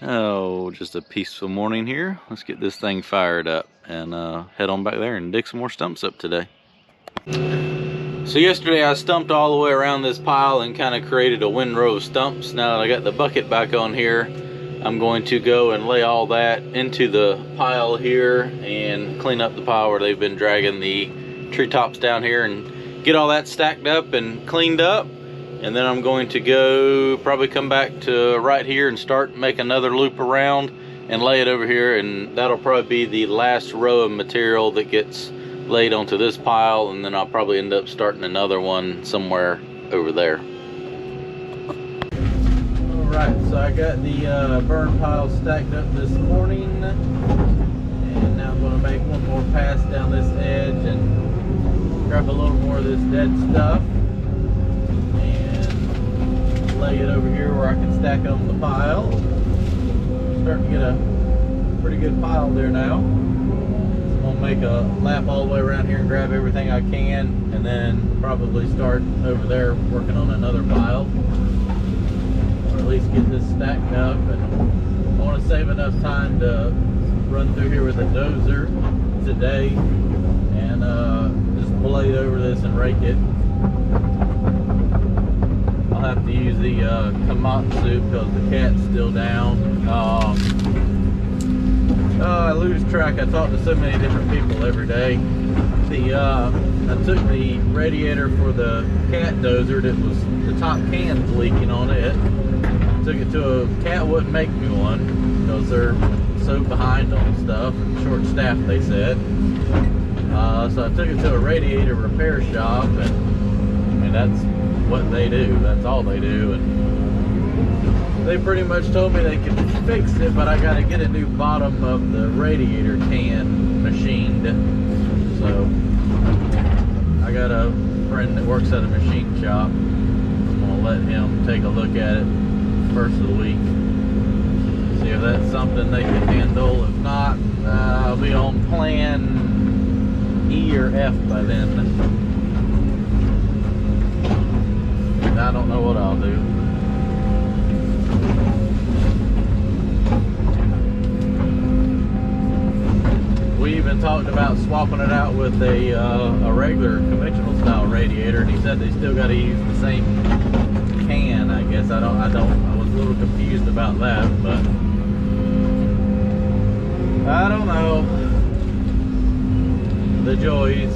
Oh, just a peaceful morning here. Let's get this thing fired up and head on back there and dig some more stumps up today. So yesterday I stumped all the way around this pile and kind of created a windrow of stumps. Now that I got the bucket back on here, I'm going to go and lay all that into the pile here and clean up the pile where they've been dragging the treetops down here, and get all that stacked up and cleaned up. And then I'm going to go probably come back to right here and start make another loop around and lay it over here, and that'll probably be the last row of material that gets laid onto this pile, and then I'll probably end up starting another one somewhere over there. Alright, so I got the burn pile stacked up this morning, and now I'm going to make one more pass down this edge and grab a little more of this dead stuff and lay it over here where I can stack it on the pile. Starting to get a pretty good pile there now. So I'm going to make a lap all the way around here and grab everything I can, and then probably start over there working on another pile. Or at least get this stacked up, and I want to save enough time to run through here with a dozer today and just blade over this and rake it. I'll have to use the Komatsu because the cat's still down. I lose track. I talk to so many different people every day. I took the radiator for the cat dozer that was the top can's leaking on it. Took it to a cat wouldn't make me one because they're so behind on stuff and short staffed, they said. So I took it to a radiator repair shop, and I mean that's what they do. That's all they do, and they pretty much told me they could fix it, but I got to get a new bottom of the radiator can machined. So I got a friend that works at a machine shop. I'm gonna let him take a look at it first of the week, see if that's something they can handle. If not, I'll be on plan E or F by then. I don't know what I'll do. We even talked about swapping it out with a regular conventional style radiator, and he said they still got to use the same can. I guess I was a little confused about that, but I don't know. The joys.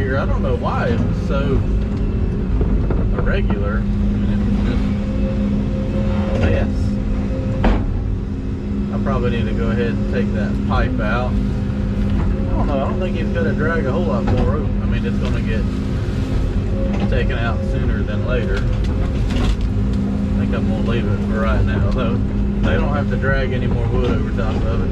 I don't know why it was so irregular. I mean, it was just a mess. I probably need to go ahead and take that pipe out. I don't know, I don't think it's going to drag a whole lot more rope. I mean, it's going to get taken out sooner than later. I think I'm going to leave it for right now, though. They don't have to drag any more wood over top of it.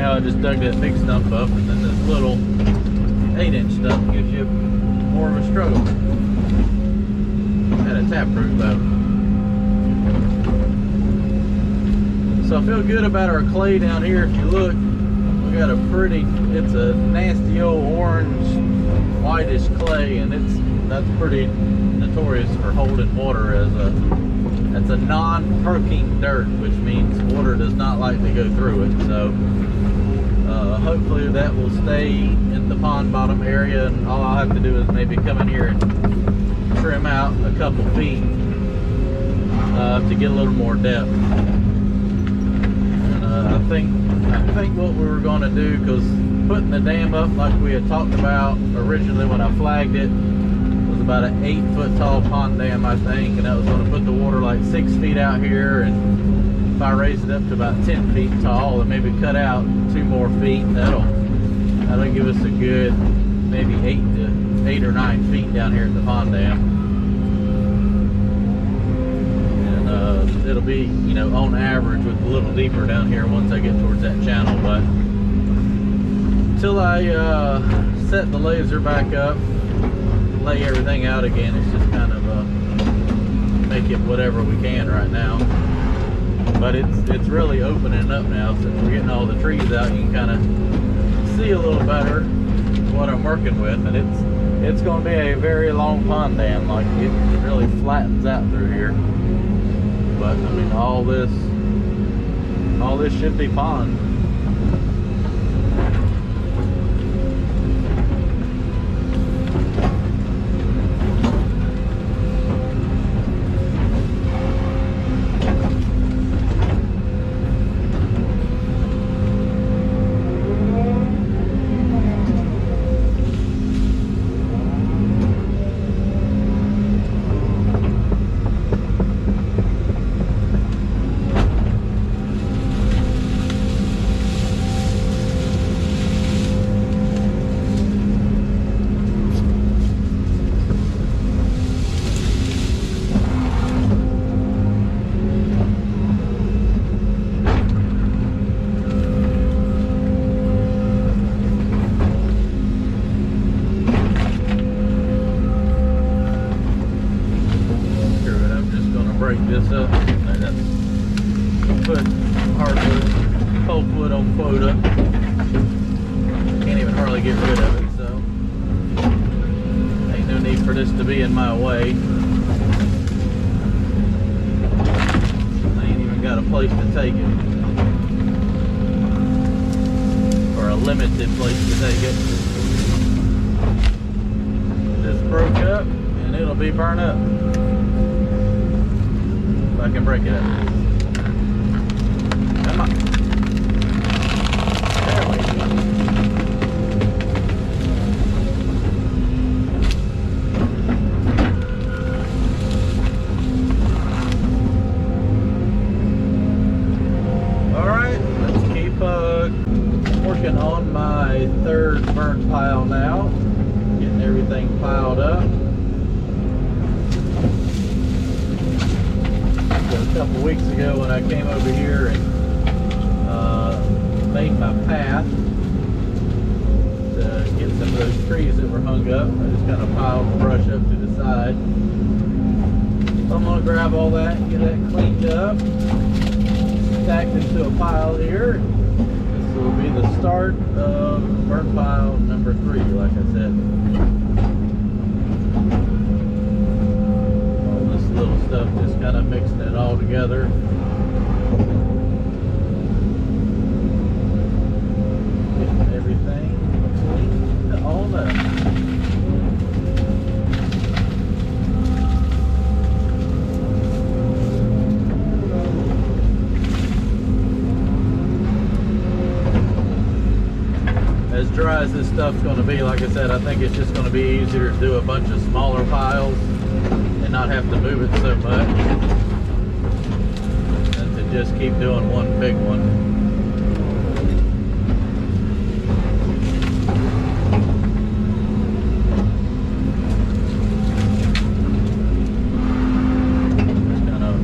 I just dug that big stump up, and then this little 8-inch stump gives you more of a struggle. Had a taproot though. So I feel good about our clay down here. If you look, we got a pretty, it's a nasty old orange, whitish clay, and that's pretty notorious for holding water as it's a non-perking dirt, which means water does not like to go through it. So hopefully that will stay in the pond bottom area, and all I'll have to do is maybe come in here and trim out a couple feet to get a little more depth. And I think what we were going to do, because putting the dam up like we had talked about originally when I flagged it, was about an 8-foot tall pond dam, I think, and that was going to put the water like 6 feet out here, and if I raise it up to about 10 feet tall and maybe cut out 2 more feet, that'll give us a good maybe 8 or 9 feet down here at the pond dam. And it'll be, you know, on average with a little deeper down here once I get towards that channel. But until I set the laser back up, lay everything out again, it's just kind of make it whatever we can right now. But it's really opening up now since we're getting all the trees out. You can kind of see a little better what I'm working with, and it's going to be a very long pond dam. Like it really flattens out through here. But I mean, all this should be pond. Break this up. Put hardwood, pulpwood on quota. Can't even hardly get rid of it, so ain't no need for this to be in my way. I ain't even got a place to take it, or a limited place to take it. This broke up, and it'll be burned up. I can break it up. Come on. There we go. Alright, let's keep working on my third burnt pile now. Getting everything piled up. A couple weeks ago when I came over here and path to get some of those trees that were hung up. I just kind of piled the brush up to the side. So I'm going to grab all that and get that cleaned up, stacked into a pile here. This will be the start of burn pile number 3, like I said. All this little stuff, just kind of mixing it all together. Getting everything cleaned all up. As dry as this stuff's going to be, like I said, I think it's just going to be easier to do a bunch of smaller piles and not have to move it so much than to just keep doing one big one. Just kind of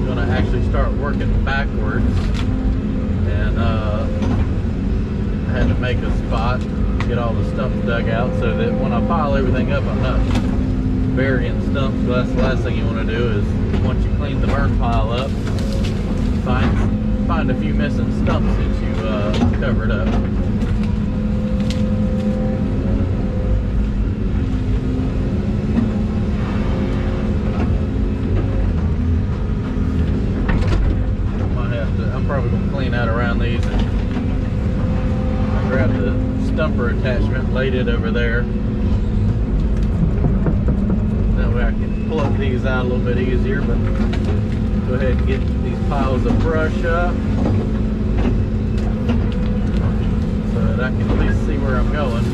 going to actually start working backwards, and I had to make a spot, get all the stumps dug out so that when I pile everything up, I'm not burying stumps. So that's the last thing you want to do is, once you clean the burn pile up, find a few missing stumps that you covered up. I'm probably going to clean out around these and grab the stumper attachment, laid it over there. That way I can pull up these out a little bit easier, but go ahead and get these piles of brush up so that I can at least see where I'm going.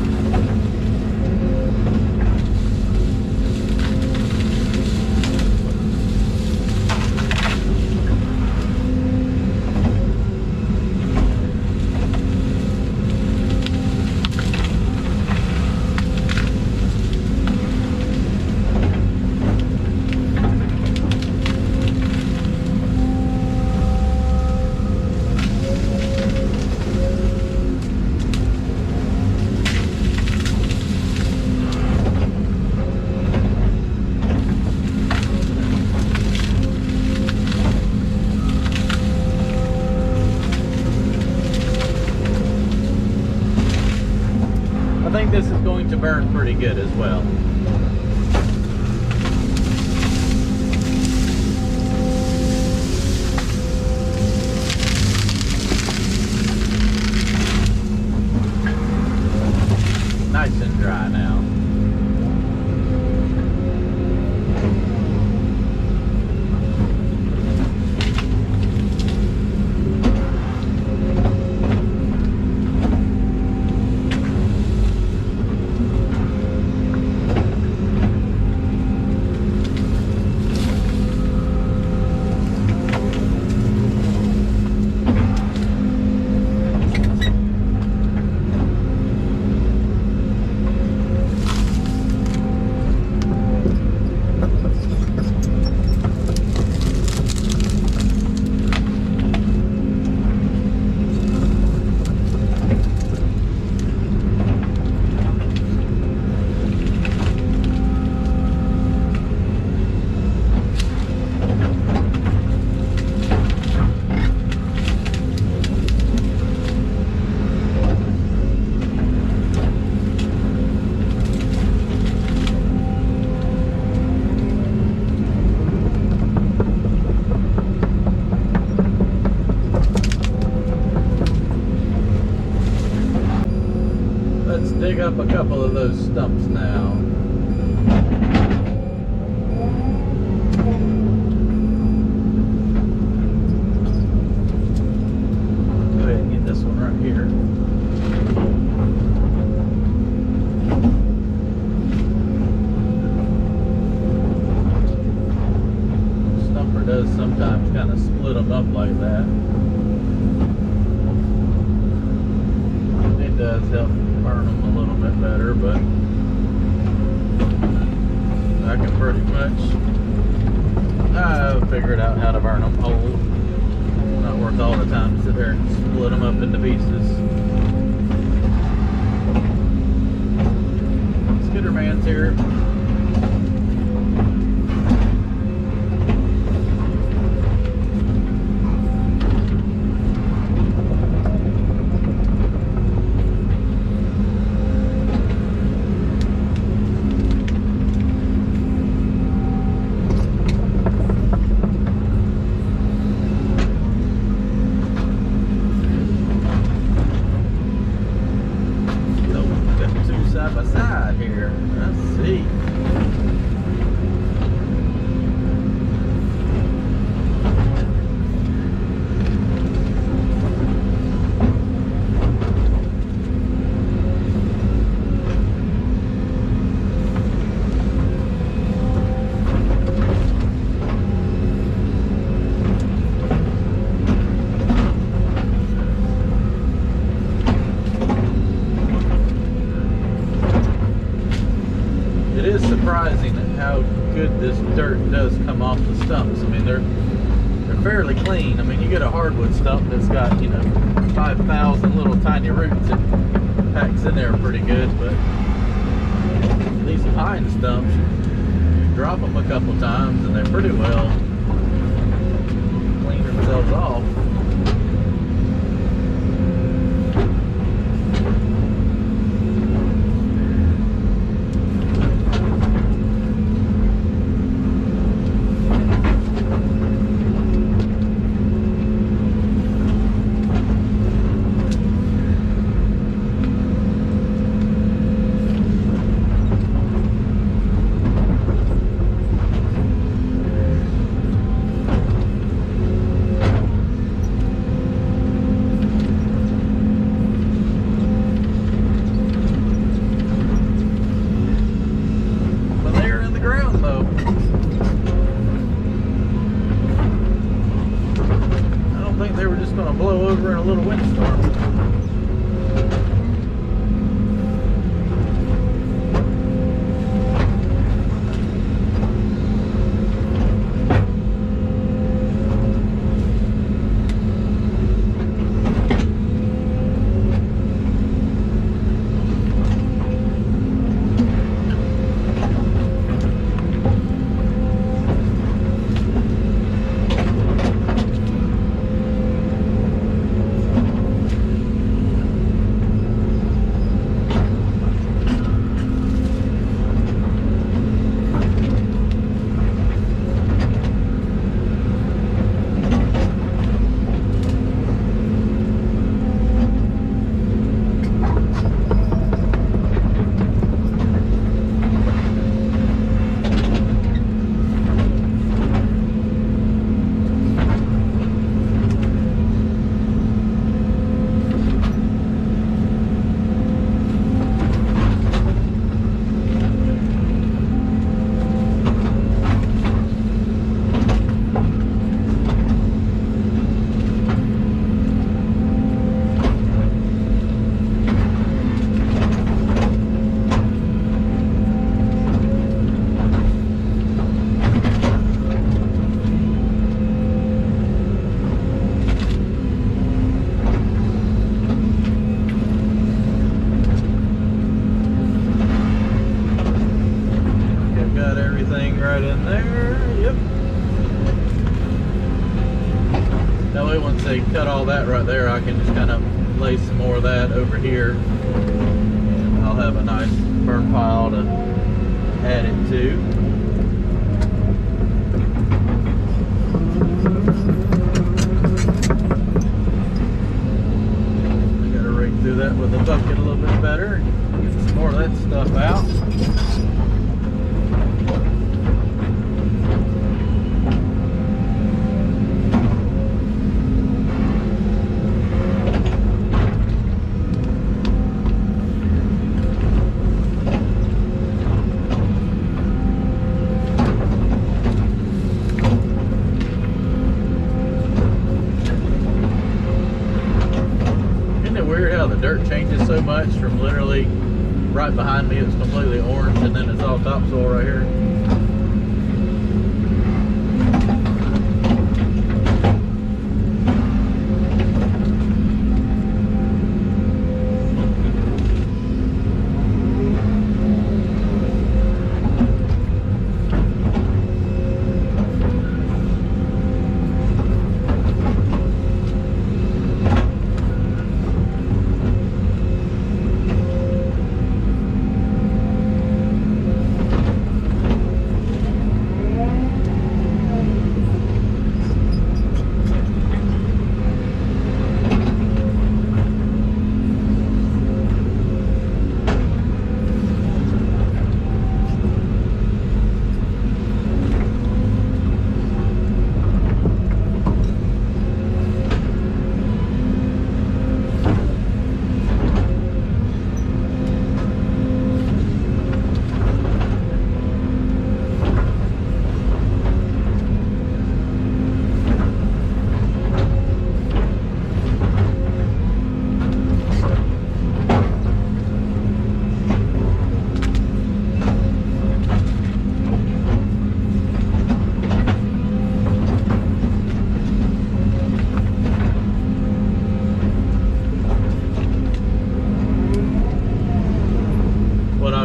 I think this is going to burn pretty good as well. Nice and dry now. Dig up a couple of those stumps now. Go ahead and get this one right here. Stumper does sometimes kind of split them up like that. It does help burn them a little bit better, but I can pretty much figured out how to burn them whole. Not worth all the time to sit there and split them up into pieces. good this dirt does come off the stumps. I mean, they're fairly clean. I mean, you get a hardwood stump that's got, you know, 5,000 little tiny roots, it packs in there pretty good, but these pine stumps, you drop them a couple times and they pretty well clean themselves off. Blow over in a little windstorm. Right in there, yep. That way once they cut all that right there, I can just kind of lay some more of that over here. And I'll have a nice burn pile to add it to. I gotta rig through that with a bucket a little bit better and get some more of that stuff out. Weird how the dirt changes so much from literally right behind me it's completely orange and then it's all topsoil right here.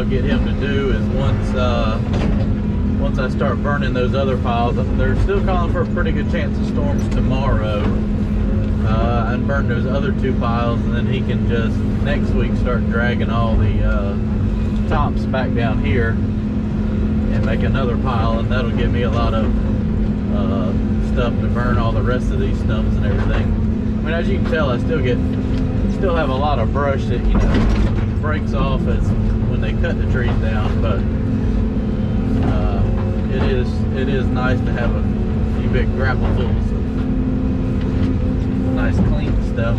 get him to do is once I start burning those other piles, they're still calling for a pretty good chance of storms tomorrow. And burn those other 2 piles, and then he can just next week start dragging all the tops back down here and make another pile, and that'll give me a lot of stuff to burn all the rest of these stumps and everything. I mean, as you can tell, I still have a lot of brush that, you know, breaks off as when they cut the trees down, but it is nice to have a few big grapplefuls of nice clean stuff.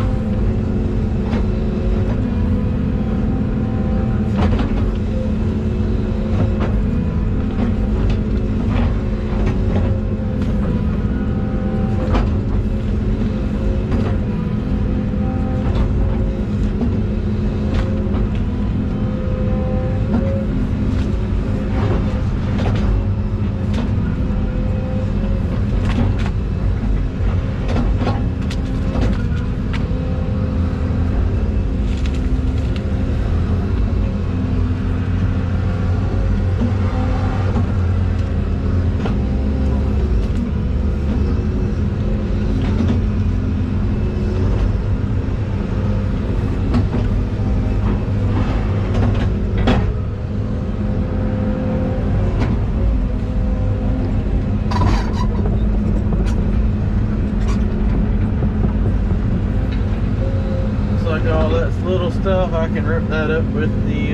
All that little stuff, I can rip that up with the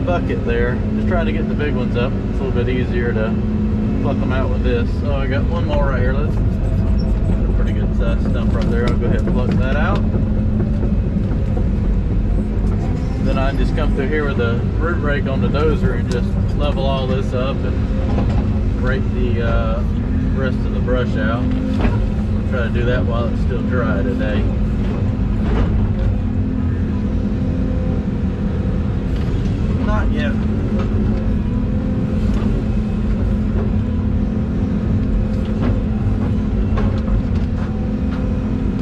bucket there. Just trying to get the big ones up. It's a little bit easier to pluck them out with this. So I got one more right here. That's a pretty good size stump right there. I'll go ahead and pluck that out. Then I can just come through here with a root rake on the dozer and just level all this up and rake the rest of the brush out. I'll try to do that while it's still dry today. Not yet.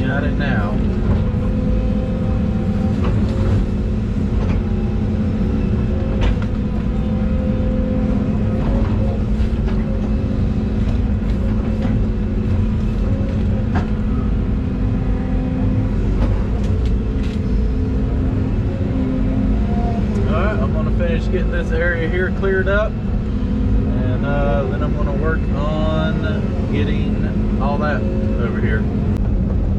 Got it now. Finish getting this area here cleared up, and then I'm going to work on getting all that over here.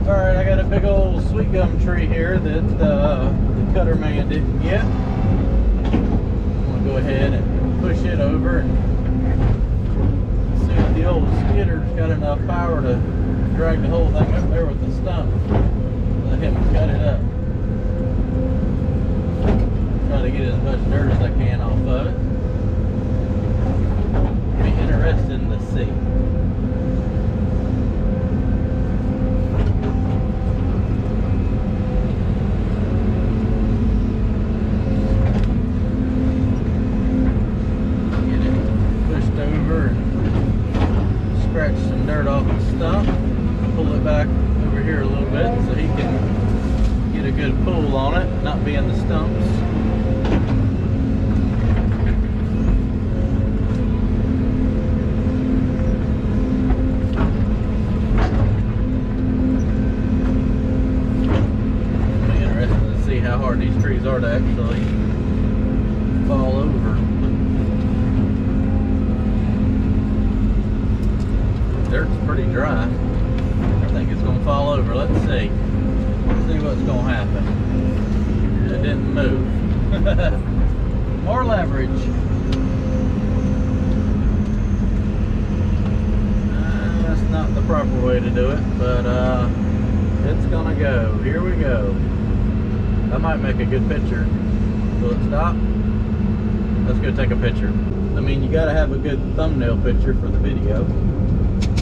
Alright, I got a big old sweet gum tree here that the cutter man didn't get. I'm going to go ahead and push it over and see if the old skidder's got enough power to drag the whole thing up there with the stump. Let him cut it up. Try to get as much dirt as I can off of it. Be interesting to see. Get it pushed over and scratch some dirt off the stump. Pull it back over here a little bit so he can get a good pull on it, not be in the stumps. How hard these trees are to actually fall over. Dirt's pretty dry. I think it's going to fall over. Let's see. Let's see what's going to happen. It didn't move. More leverage. That's not the proper way to do it, but it's going to go. Here we go. That might make a good picture. Will it stop? Let's go take a picture. I mean, you gotta have a good thumbnail picture for the video.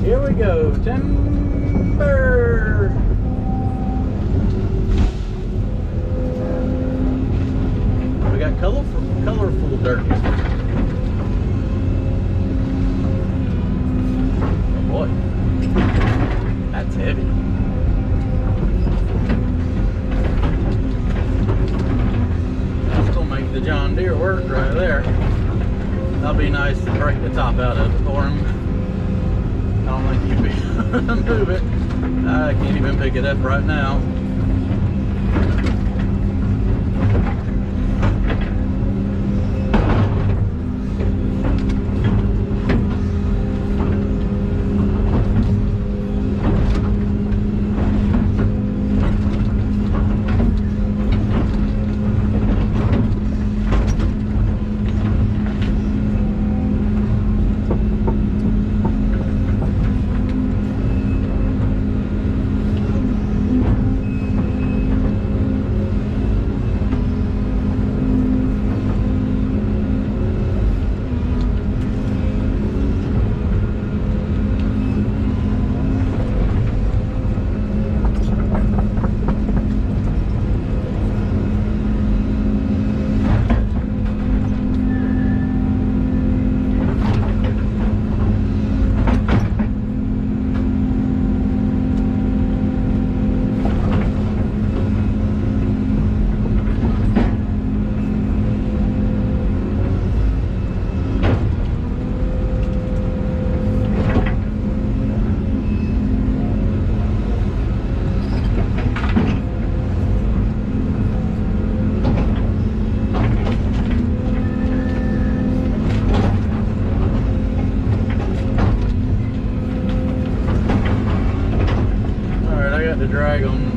Here we go, timber! We got colorful dirt. Oh boy, that's heavy. The John Deere work. dirt right there. That'll be nice to break the top out of it for him. I don't think he'd be able to move it. I can't even pick it up right now.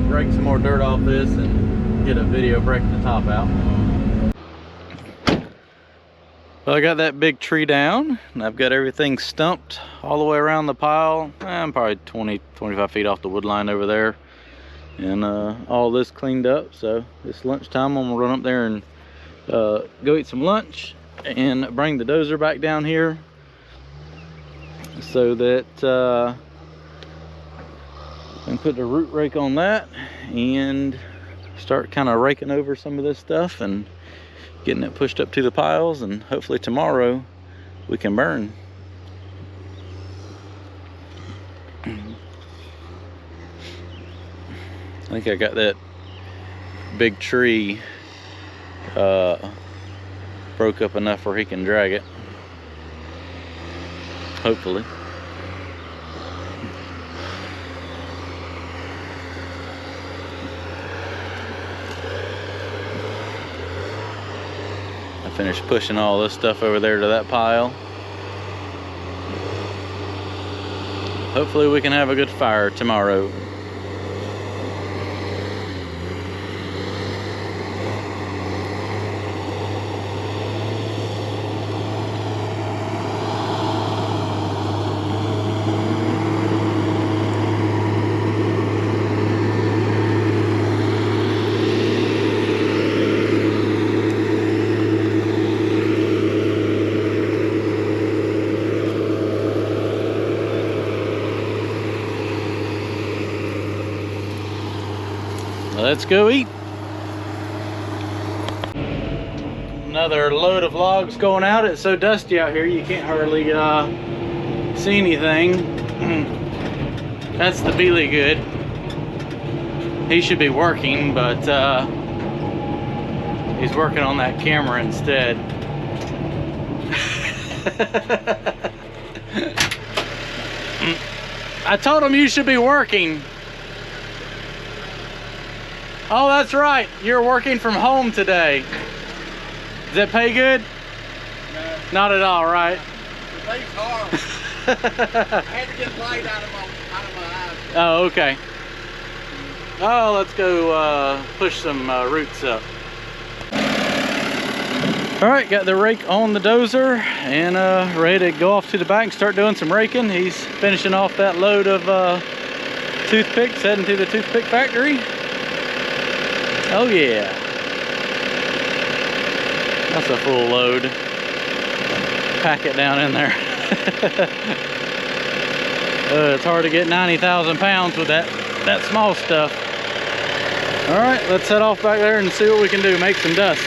Break some more dirt off this and get a video breaking the top out. Well, I got that big tree down and I've got everything stumped all the way around the pile. I'm probably 20-25 feet off the wood line over there, and all this cleaned up. So it's lunchtime. I'm gonna run up there and go eat some lunch and bring the dozer back down here so that and put the root rake on that and start kind of raking over some of this stuff and getting it pushed up to the piles, and hopefully tomorrow we can burn. I think I got that big tree broke up enough where he can drag it, hopefully. Finish pushing all this stuff over there to that pile. Hopefully we can have a good fire tomorrow. Let's go eat. Another load of logs going out. It's so dusty out here you can't hardly see anything. That's the Beely Good. He should be working, but he's working on that camera instead. I told him you should be working. Oh, that's right. You're working from home today. Does that pay good? No. Not at all, right? The thing's hard. I had to get light out of my eyes. Oh, okay. Oh, let's go push some roots up. All right, got the rake on the dozer and ready to go off to the back and start doing some raking. He's finishing off that load of toothpicks, heading to the toothpick factory. Oh yeah, that's a full load. Pack it down in there. It's hard to get 90,000 pounds with that small stuff. All right, let's head off back there and see what we can do, make some dust.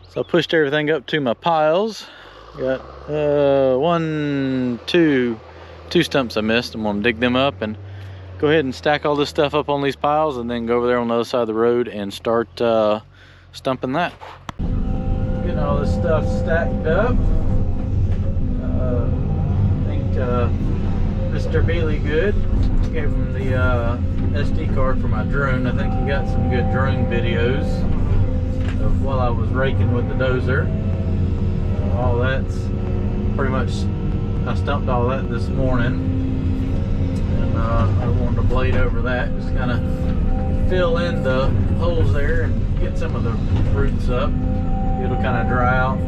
So I pushed everything up to my piles. Got two stumps I missed. I'm gonna dig them up and go ahead and stack all this stuff up on these piles, and then go over there on the other side of the road and start stumping that. Getting all this stuff stacked up. I think Mr. Beely Good gave him the SD card for my drone. I think he got some good drone videos of while I was raking with the dozer. All that's pretty much, I stumped all that this morning, and I wanted to blade over that, just kind of fill in the holes there and get some of the roots up. It'll kind of dry out.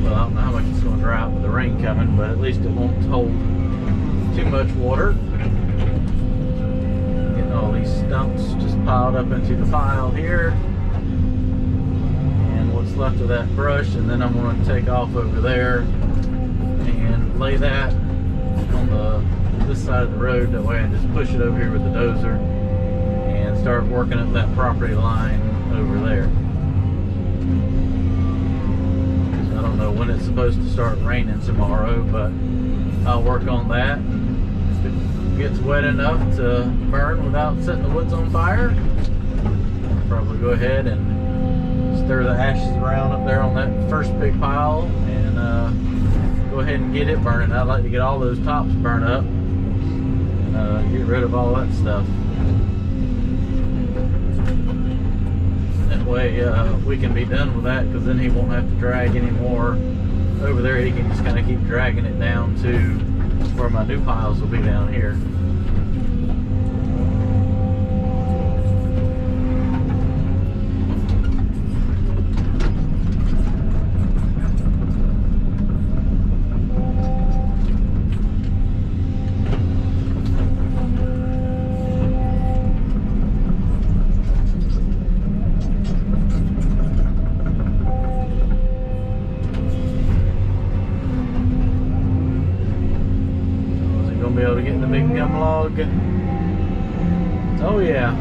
Well, I don't know how much it's going to dry out with the rain coming, but at least it won't hold too much water. Getting all these stumps just piled up into the pile here. What's left of that brush, and then I'm going to take off over there and lay that on this side of the road. That way I just push it over here with the dozer and start working up that property line over there. I don't know when it's supposed to start raining tomorrow, but I'll work on that. If it gets wet enough to burn without setting the woods on fire, I'll probably go ahead and stir the ashes around up there on that first big pile and go ahead and get it burning. I'd like to get all those tops burned up and get rid of all that stuff. That way we can be done with that, because then he won't have to drag any more over there. He can just kind of keep dragging it down to where my new piles will be down here. Be able to get the big gum log. Oh yeah.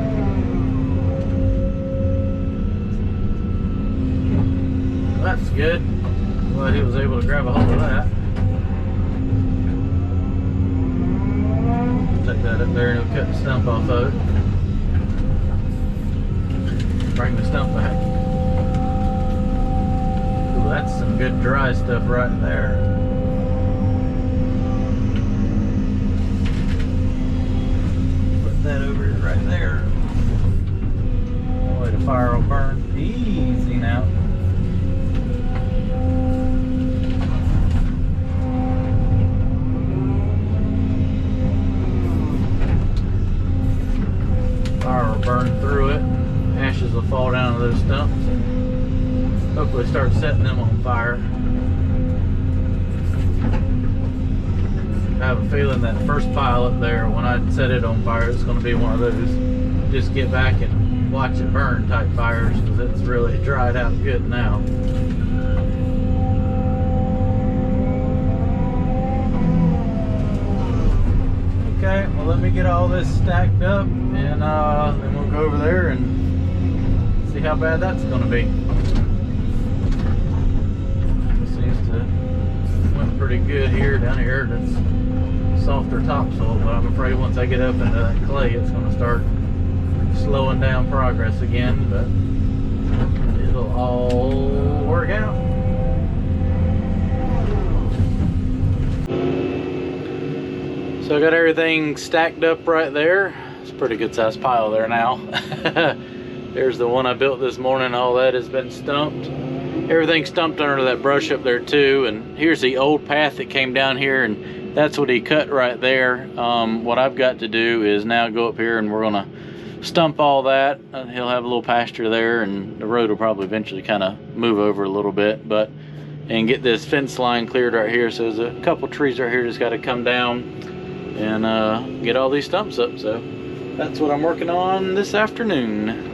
That's good. Glad he was able to grab a hold of that. Take that up there and he'll cut the stump off of it. Bring the stump back. Ooh, that's some good dry stuff right there. That over right there. That way the fire will burn easy now. Fire will burn through it. Ashes will fall down to those stumps and hopefully start setting them on fire. I have a feeling that first pile up there, when I set it on fire, it's going to be one of those just get back and watch it burn type fires, because it's really dried out good now. Okay, well, let me get all this stacked up, and then we'll go over there and see how bad that's going to be. It seems to went pretty good here. Down here that's softer topsoil, but I'm afraid once I get up into that clay, it's going to start slowing down progress again, but it'll all work out. So I got everything stacked up right there. It's a pretty good sized pile there now. There's the one I built this morning. All that has been stumped. Everything's stumped under that brush up there too, and here's the old path that came down here, and that's what he cut right there. What I've got to do is now go up here and we're gonna stump all that. He'll have a little pasture there, and the road will probably eventually kind of move over a little bit, and get this fence line cleared right here. So there's a couple trees right here just got to come down and get all these stumps up. So that's what I'm working on this afternoon.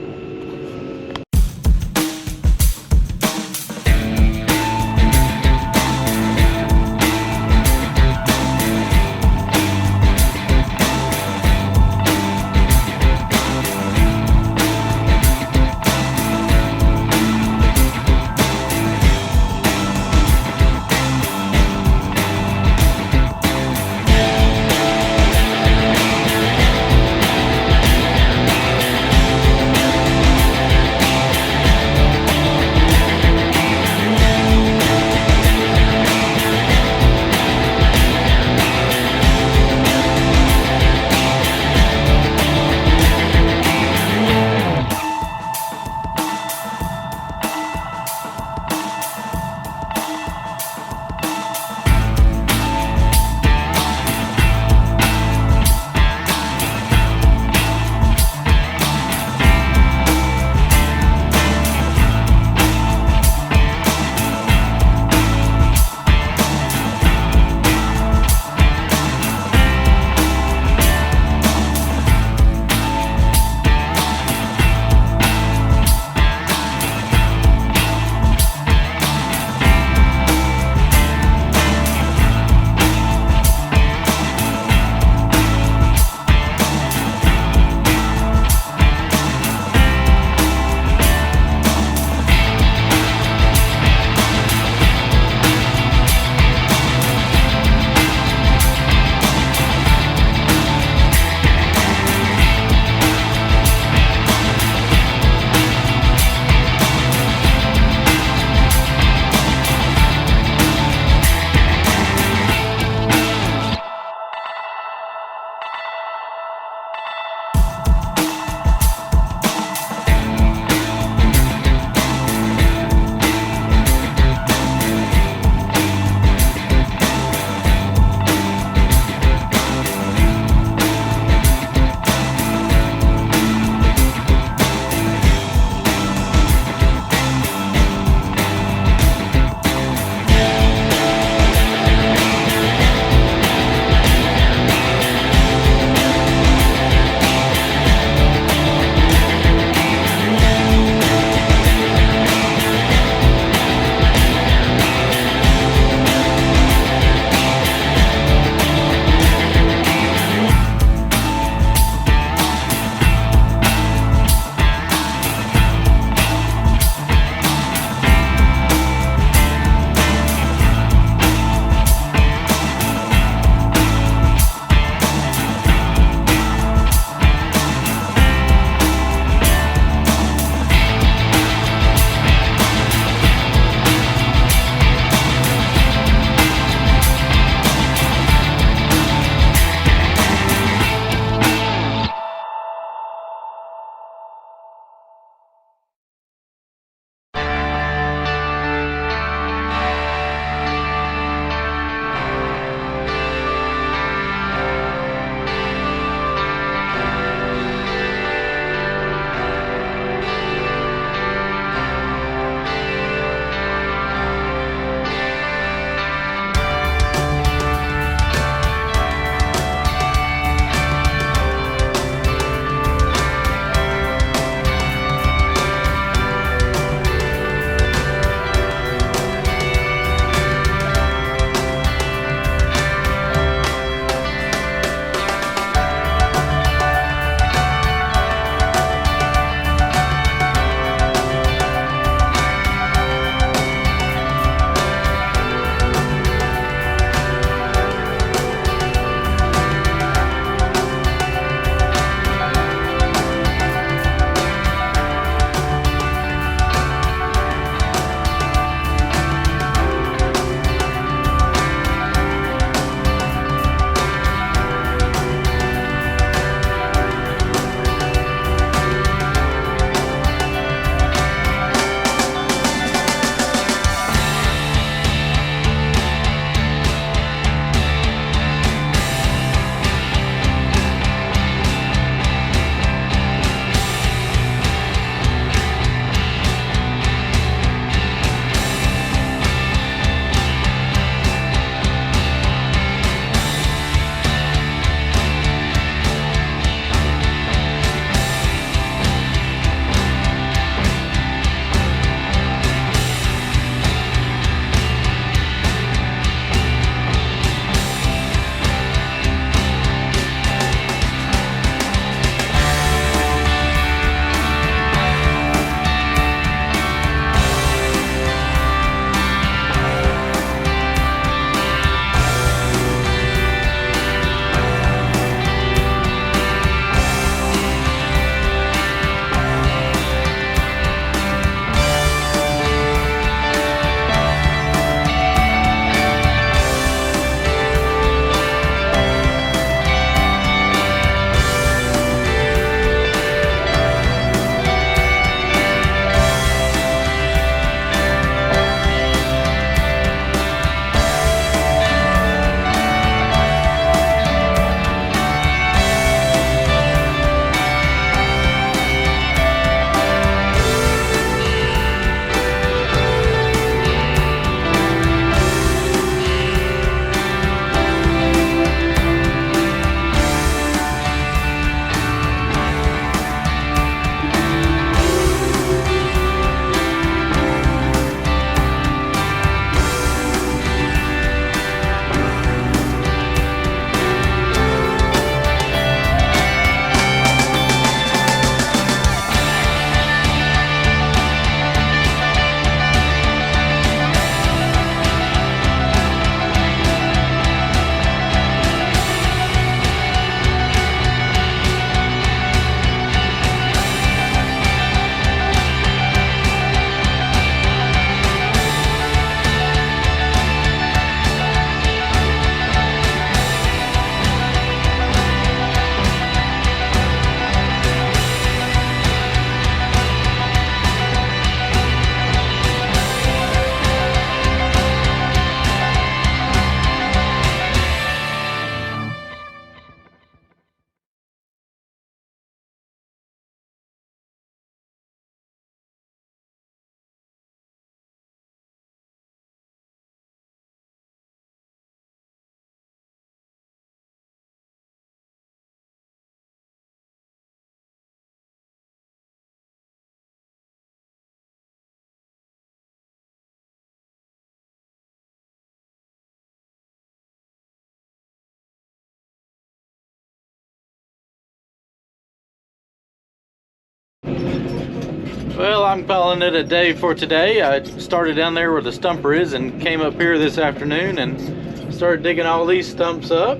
Well, I'm calling it a day for today. I started down there where the stumper is and came up here this afternoon and started digging all these stumps up.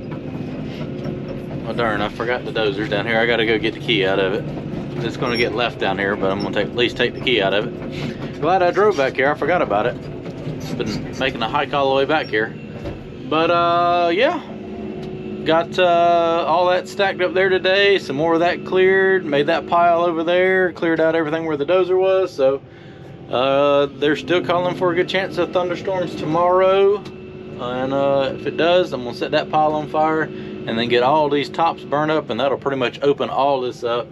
Oh darn, I forgot the dozer down here. I gotta go get the key out of it. It's gonna get left down here, but I'm gonna at least take the key out of it. Glad I drove back here, I forgot about it. It's been making a hike all the way back here. But yeah, got all that stacked up there today. Some more of that cleared, made that pile over there, cleared out everything where the dozer was. So they're still calling for a good chance of thunderstorms tomorrow. And if it does, I'm gonna set that pile on fire and then get all these tops burned up, and that'll pretty much open all this up.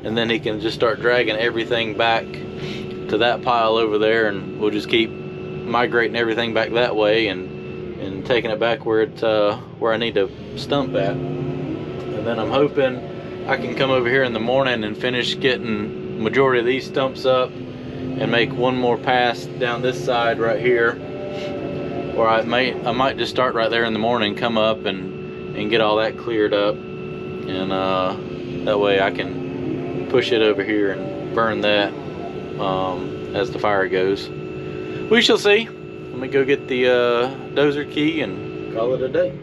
And then he can just start dragging everything back to that pile over there, and we'll just keep migrating everything back that way and taking it back where it where I need to stump at. And then I'm hoping I can come over here in the morning and finish getting majority of these stumps up and make one more pass down this side right here, or I might just start right there in the morning, come up and get all that cleared up, and that way I can push it over here and burn that as the fire goes. We shall see. Let me go get the dozer key and call it a day.